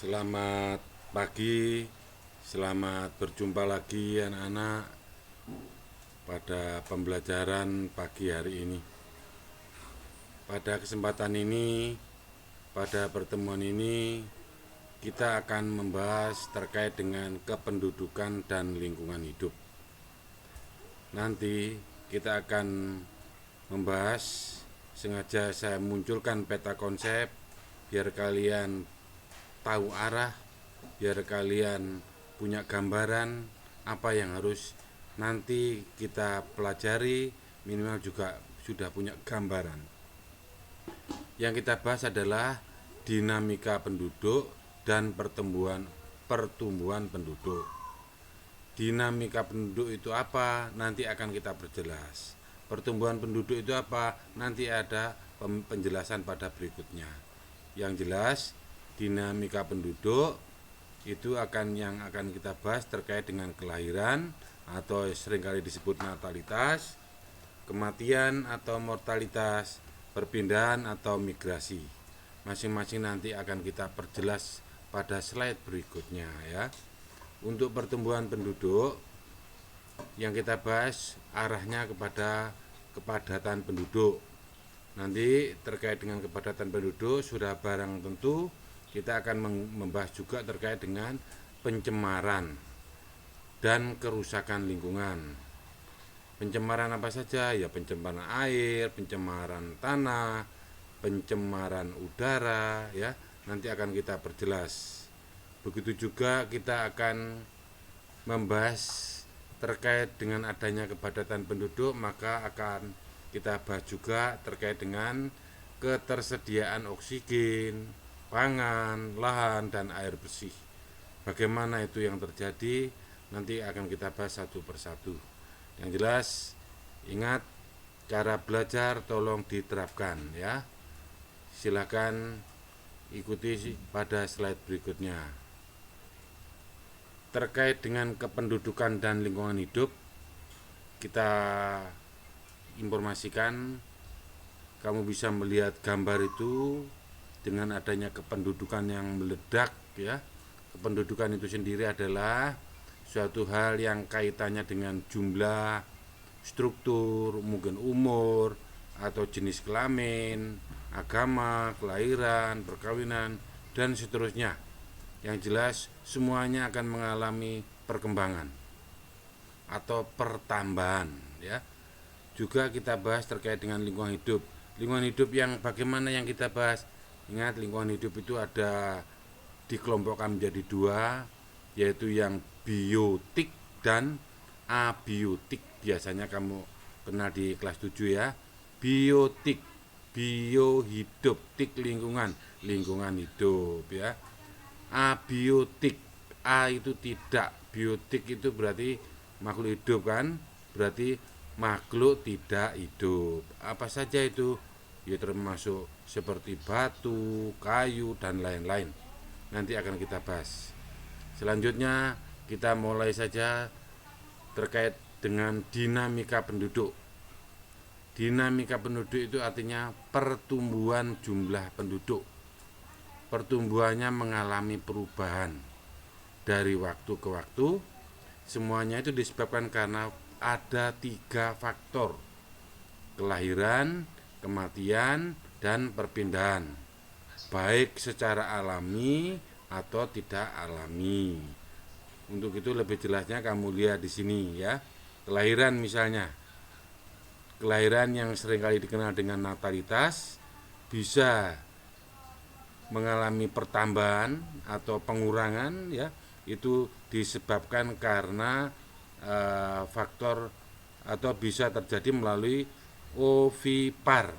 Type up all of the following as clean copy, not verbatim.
Selamat pagi, selamat berjumpa lagi anak-anak pada pembelajaran pagi hari ini. Pada kesempatan ini, pada pertemuan ini, kita akan membahas terkait dengan kependudukan dan lingkungan hidup. Nanti kita akan membahas, sengaja saya munculkan peta konsep biar kalian tahu arah, biar kalian punya gambaran apa yang harus nanti kita pelajari, minimal juga sudah punya gambaran. Yang kita bahas adalah dinamika penduduk dan pertumbuhan penduduk. Dinamika penduduk itu apa? Nanti akan kita perjelas. Pertumbuhan penduduk itu apa? Nanti ada penjelasan pada berikutnya. Yang jelas, dinamika penduduk itu yang akan kita bahas terkait dengan kelahiran atau seringkali disebut natalitas, kematian atau mortalitas, perpindahan atau migrasi. Masing-masing nanti akan kita perjelas pada slide berikutnya ya. Untuk pertumbuhan penduduk yang kita bahas arahnya kepada kepadatan penduduk. Nanti terkait dengan kepadatan penduduk sudah barang tentu kita akan membahas juga terkait dengan pencemaran dan kerusakan lingkungan. Pencemaran apa saja? Ya pencemaran air, pencemaran tanah, pencemaran udara ya. Nanti akan kita perjelas. Begitu juga kita akan membahas terkait dengan adanya kepadatan penduduk, maka akan kita bahas juga terkait dengan ketersediaan oksigen, pangan, lahan, dan air bersih. Bagaimana itu yang terjadi, nanti akan kita bahas satu persatu. Yang jelas, ingat cara belajar tolong diterapkan ya. Silakan ikuti pada slide berikutnya. Terkait dengan kependudukan dan lingkungan hidup, kita informasikan kamu bisa melihat gambar itu dengan adanya kependudukan yang meledak ya. Kependudukan itu sendiri adalah suatu hal yang kaitannya dengan jumlah, struktur, mungkin umur atau jenis kelamin, agama, kelahiran, perkawinan, dan seterusnya. Yang jelas semuanya akan mengalami perkembangan atau pertambahan ya. Juga kita bahas terkait dengan lingkungan hidup. Lingkungan hidup yang bagaimana yang kita bahas? Ingat, lingkungan hidup itu ada dikelompokkan menjadi dua, yaitu yang biotik dan abiotik. Biasanya kamu kenal di kelas 7 ya. Biotik, bio hidup, tik lingkungan, lingkungan hidup ya. Abiotik, A itu tidak, biotik itu berarti makhluk hidup kan, berarti makhluk tidak hidup. Apa saja itu? Ya termasuk seperti batu, kayu, dan lain-lain. Nanti akan kita bahas. Selanjutnya kita mulai saja terkait dengan dinamika penduduk. Dinamika penduduk itu artinya pertumbuhan jumlah penduduk. Pertumbuhannya mengalami perubahan dari waktu ke waktu. Semuanya itu disebabkan karena ada 3 faktor: kelahiran, kematian, dan perpindahan, baik secara alami atau tidak alami. Untuk itu lebih jelasnya kamu lihat di sini ya. Kelahiran misalnya, kelahiran yang seringkali dikenal dengan natalitas bisa mengalami pertambahan atau pengurangan ya. Itu disebabkan karena faktor atau bisa terjadi melalui ovipari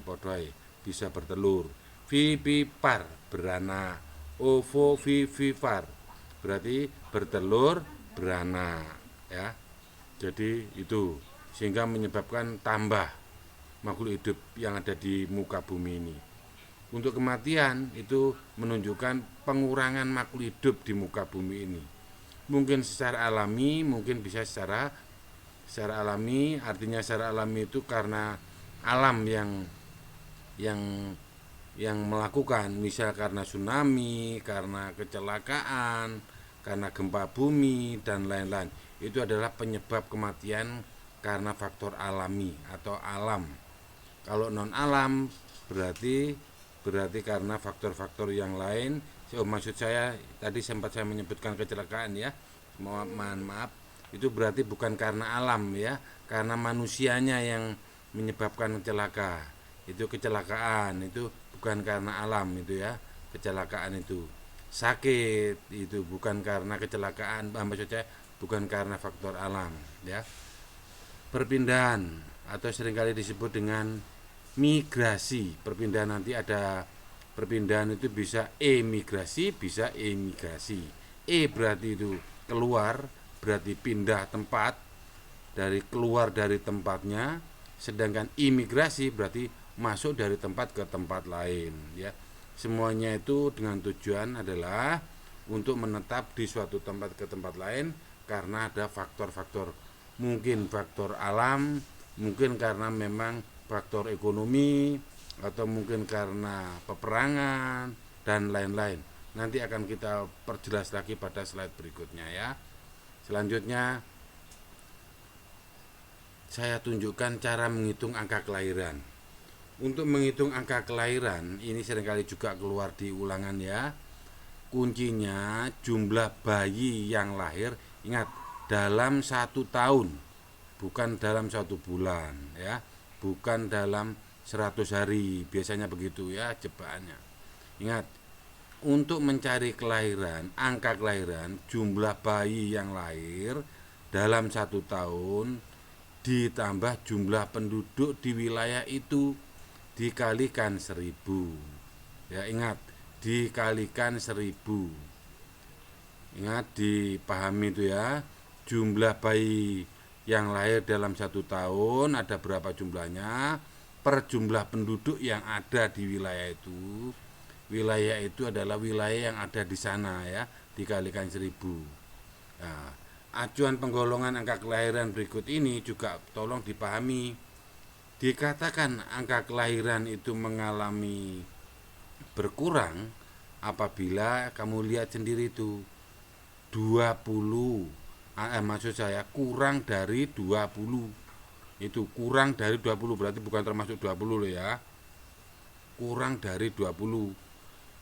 podoi bisa bertelur, vivipar beranak, ovovivipar berarti bertelur beranak ya. Jadi itu sehingga menyebabkan tambah makhluk hidup yang ada di muka bumi ini. Untuk kematian itu menunjukkan pengurangan makhluk hidup di muka bumi ini. Mungkin secara alami, mungkin bisa secara alami. Artinya secara alami itu karena alam yang yang melakukan, misal karena tsunami, karena kecelakaan, karena gempa bumi dan lain-lain. Itu adalah penyebab kematian karena faktor alami atau alam. Kalau non alam berarti karena faktor-faktor yang lain. Maksud saya tadi sempat saya menyebutkan kecelakaan ya. Mohon maaf. Itu berarti bukan karena alam ya, karena manusianya yang menyebabkan celaka. Itu kecelakaan, itu bukan karena alam itu ya. Kecelakaan itu sakit itu bukan karena kecelakaan, maksud saya bukan karena faktor alam ya. Perpindahan atau seringkali disebut dengan migrasi. Perpindahan nanti ada perpindahan itu bisa emigrasi, bisa emigrasi. Berarti itu keluar, berarti pindah tempat, dari keluar dari tempatnya, sedangkan imigrasi berarti masuk dari tempat ke tempat lain ya. Semuanya itu dengan tujuan adalah untuk menetap di suatu tempat ke tempat lain karena ada faktor-faktor, mungkin faktor alam, mungkin karena memang faktor ekonomi, atau mungkin karena peperangan dan lain-lain. Nanti akan kita perjelas lagi pada slide berikutnya ya. Selanjutnya saya tunjukkan cara menghitung angka kelahiran. Untuk menghitung angka kelahiran ini seringkali juga keluar di ulangan ya. Kuncinya jumlah bayi yang lahir, ingat, dalam 1 tahun, bukan dalam 1 bulan ya, bukan dalam 100 hari, biasanya begitu ya jebakannya. Ingat, untuk mencari kelahiran, angka kelahiran, jumlah bayi yang lahir dalam 1 tahun ditambah jumlah penduduk di wilayah itu dikalikan 1000 ya. Ingat, dikalikan 1000. Ingat, dipahami itu ya. Jumlah bayi yang lahir dalam 1 tahun ada berapa jumlahnya per jumlah penduduk yang ada di wilayah itu. Wilayah itu adalah wilayah yang ada di sana ya, dikalikan 1000. Nah, acuan penggolongan angka kelahiran berikut ini juga tolong dipahami. Dikatakan angka kelahiran itu mengalami berkurang apabila kamu lihat sendiri itu 20, maksud saya kurang dari 20. Itu kurang dari 20 berarti bukan termasuk 20 loh ya. Kurang dari 20.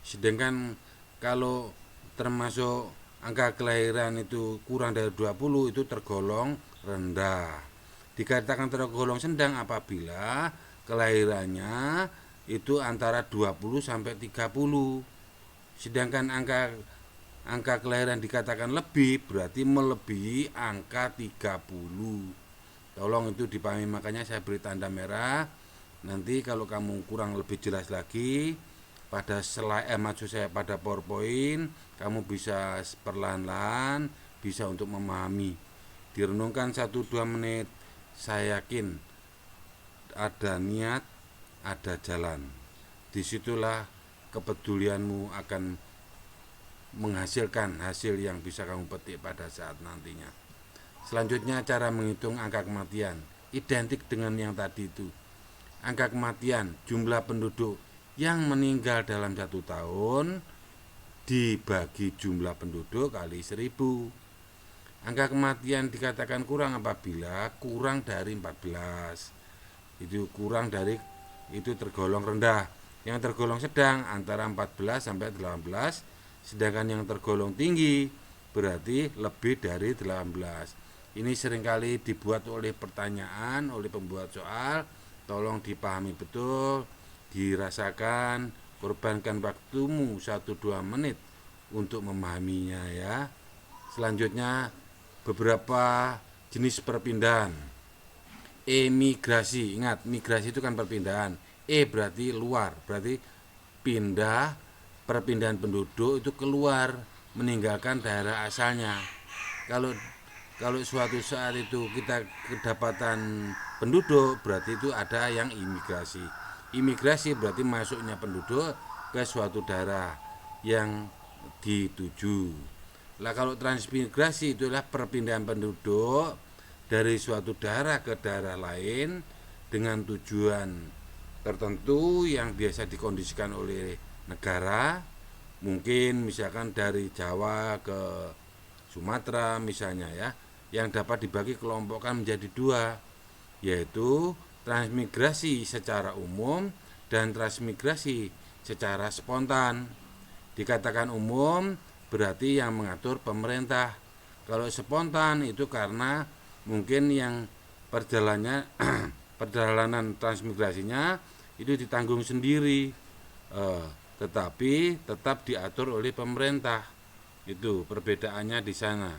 Sedangkan kalau termasuk angka kelahiran itu kurang dari 20 itu tergolong rendah. Dikatakan tergolong sedang apabila kelahirannya itu antara 20 sampai 30. Sedangkan angka kelahiran dikatakan lebih berarti melebihi angka 30. Tolong itu dipahami, makanya saya beri tanda merah. Nanti kalau kamu kurang lebih jelas lagi pada slide maksud saya pada PowerPoint, kamu bisa perlahan-lahan bisa untuk memahami. Direnungkan 1-2 menit. Saya yakin ada niat, ada jalan. Disitulah kepedulianmu akan menghasilkan hasil yang bisa kamu petik pada saat nantinya. Selanjutnya cara menghitung angka kematian, identik dengan yang tadi itu. Angka kematian, jumlah penduduk yang meninggal dalam 1 tahun dibagi jumlah penduduk kali 1000. Angka kematian dikatakan kurang apabila kurang dari 14. Itu kurang dari, itu tergolong rendah. Yang tergolong sedang antara 14 sampai 18. Sedangkan yang tergolong tinggi berarti lebih dari 18. Ini seringkali dibuat oleh pertanyaan, oleh pembuat soal. Tolong dipahami betul, dirasakan, korbankan waktumu 1-2 menit untuk memahaminya ya. Selanjutnya beberapa jenis perpindahan. Emigrasi, ingat migrasi itu kan perpindahan. Berarti luar, berarti pindah, perpindahan penduduk itu keluar, meninggalkan daerah asalnya. Kalau suatu saat itu kita kedapatan penduduk, berarti itu ada yang imigrasi. Imigrasi berarti masuknya penduduk ke suatu daerah yang dituju. Lah kalau transmigrasi itulah perpindahan penduduk dari suatu daerah ke daerah lain dengan tujuan tertentu yang biasa dikondisikan oleh negara, mungkin misalkan dari Jawa ke Sumatera misalnya ya, yang dapat dibagi kelompokkan menjadi dua, yaitu transmigrasi secara umum dan transmigrasi secara spontan. Dikatakan umum berarti yang mengatur pemerintah. Kalau spontan itu karena mungkin yang perjalanan transmigrasinya itu ditanggung sendiri, tetapi tetap diatur oleh pemerintah. Itu perbedaannya di sana.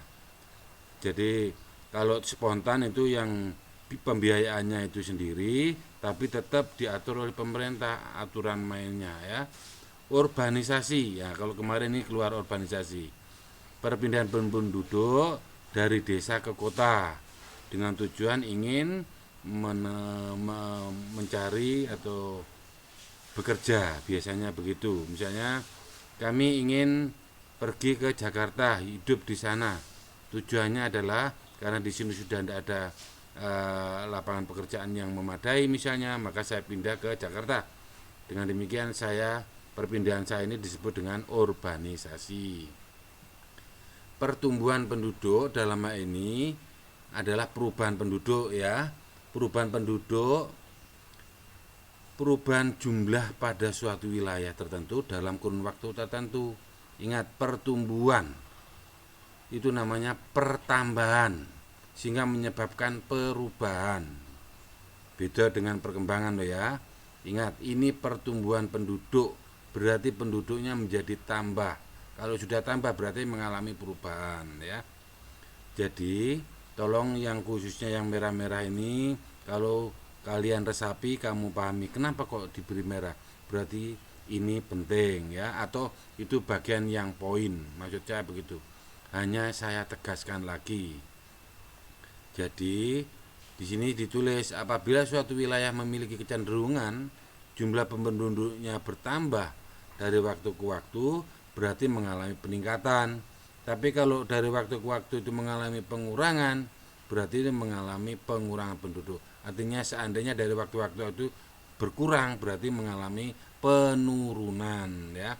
Jadi kalau spontan itu yang pembiayaannya itu sendiri, tapi tetap diatur oleh pemerintah aturan mainnya ya. Urbanisasi ya, kalau kemarin ini keluar urbanisasi, perpindahan penduduk dari desa ke kota dengan tujuan ingin mencari atau bekerja, biasanya begitu. Misalnya kami ingin pergi ke Jakarta, hidup di sana, tujuannya adalah karena di sini sudah tidak ada lapangan pekerjaan yang memadai misalnya, maka saya pindah ke Jakarta. Dengan demikian perpindahan saya ini disebut dengan urbanisasi. Pertumbuhan penduduk dalam hal ini adalah perubahan penduduk ya. Perubahan jumlah pada suatu wilayah tertentu dalam kurun waktu tertentu. Ingat, pertumbuhan itu namanya pertambahan, sehingga menyebabkan perubahan. Beda dengan perkembangan loh ya. Ingat, ini pertumbuhan penduduk, berarti penduduknya menjadi tambah. Kalau sudah tambah berarti mengalami perubahan ya. Jadi tolong yang khususnya yang merah-merah ini, kalau kalian resapi kamu pahami kenapa kok diberi merah, berarti ini penting ya, atau itu bagian yang poin, maksud saya begitu. Hanya saya tegaskan lagi. Jadi di sini ditulis apabila suatu wilayah memiliki kecenderungan jumlah penduduknya bertambah dari waktu ke waktu, berarti mengalami peningkatan. Tapi kalau dari waktu ke waktu itu mengalami pengurangan, berarti itu mengalami pengurangan penduduk. Artinya seandainya dari waktu-waktu itu berkurang, berarti mengalami penurunan ya.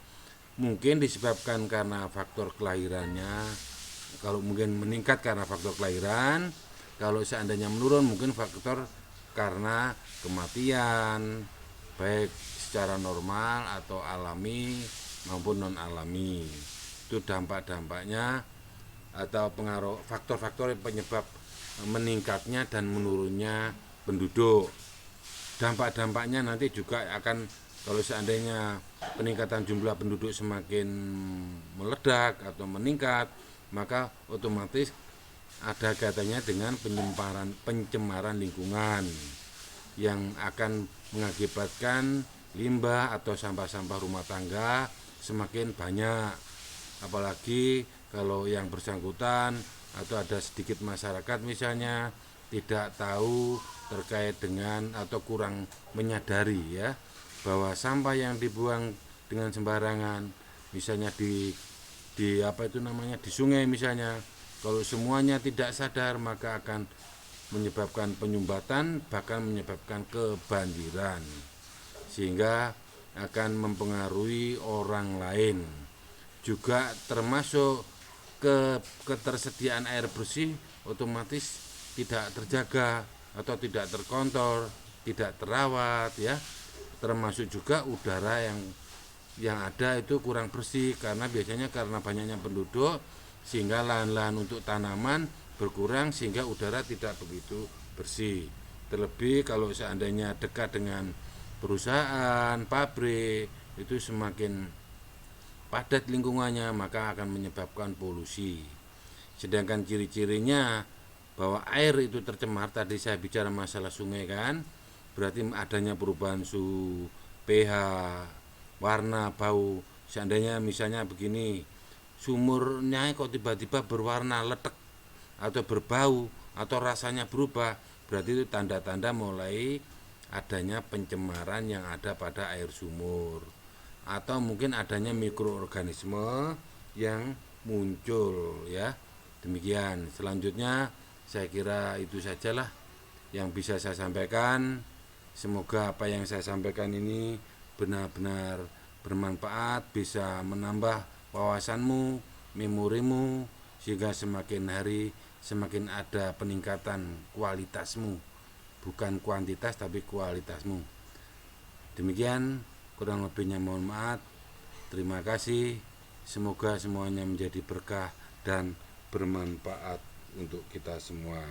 Mungkin disebabkan karena faktor kelahirannya. Kalau mungkin meningkat karena faktor kelahiran, kalau seandainya menurun mungkin faktor karena kematian, baik secara normal atau alami maupun non alami. Itu dampak-dampaknya atau pengaruh faktor-faktor penyebab meningkatnya dan menurunnya penduduk. Dampak-dampaknya nanti juga akan, kalau seandainya peningkatan jumlah penduduk semakin meledak atau meningkat, maka otomatis ada kaitannya dengan pencemaran lingkungan yang akan mengakibatkan limbah atau sampah-sampah rumah tangga semakin banyak. Apalagi kalau yang bersangkutan atau ada sedikit masyarakat misalnya tidak tahu terkait dengan atau kurang menyadari ya, bahwa sampah yang dibuang dengan sembarangan misalnya di di sungai misalnya, kalau semuanya tidak sadar maka akan menyebabkan penyumbatan, bahkan menyebabkan kebanjiran, sehingga akan mempengaruhi orang lain. Juga termasuk ketersediaan air bersih otomatis tidak terjaga atau tidak terkontrol, tidak terawat ya. Termasuk juga udara yang ada itu kurang bersih, karena biasanya karena banyaknya penduduk sehingga lahan-lahan untuk tanaman berkurang sehingga udara tidak begitu bersih. Terlebih kalau seandainya dekat dengan perusahaan, pabrik, itu semakin padat lingkungannya maka akan menyebabkan polusi. Sedangkan ciri-cirinya bahwa air itu tercemar, tadi saya bicara masalah sungai kan, berarti adanya perubahan suhu, pH, warna, bau. Seandainya misalnya begini, sumurnya kok tiba-tiba berwarna letek atau berbau atau rasanya berubah, berarti itu tanda-tanda mulai adanya pencemaran yang ada pada air sumur, atau mungkin adanya mikroorganisme yang muncul ya. Demikian. Selanjutnya saya kira itu sajalah yang bisa saya sampaikan. Semoga apa yang saya sampaikan ini benar-benar bermanfaat, bisa menambah wawasanmu, memorimu, sehingga semakin hari semakin ada peningkatan kualitasmu, bukan kuantitas tapi kualitasmu. Demikian, kurang lebihnya mohon maaf. Terima kasih. Semoga semuanya menjadi berkah dan bermanfaat untuk kita semua.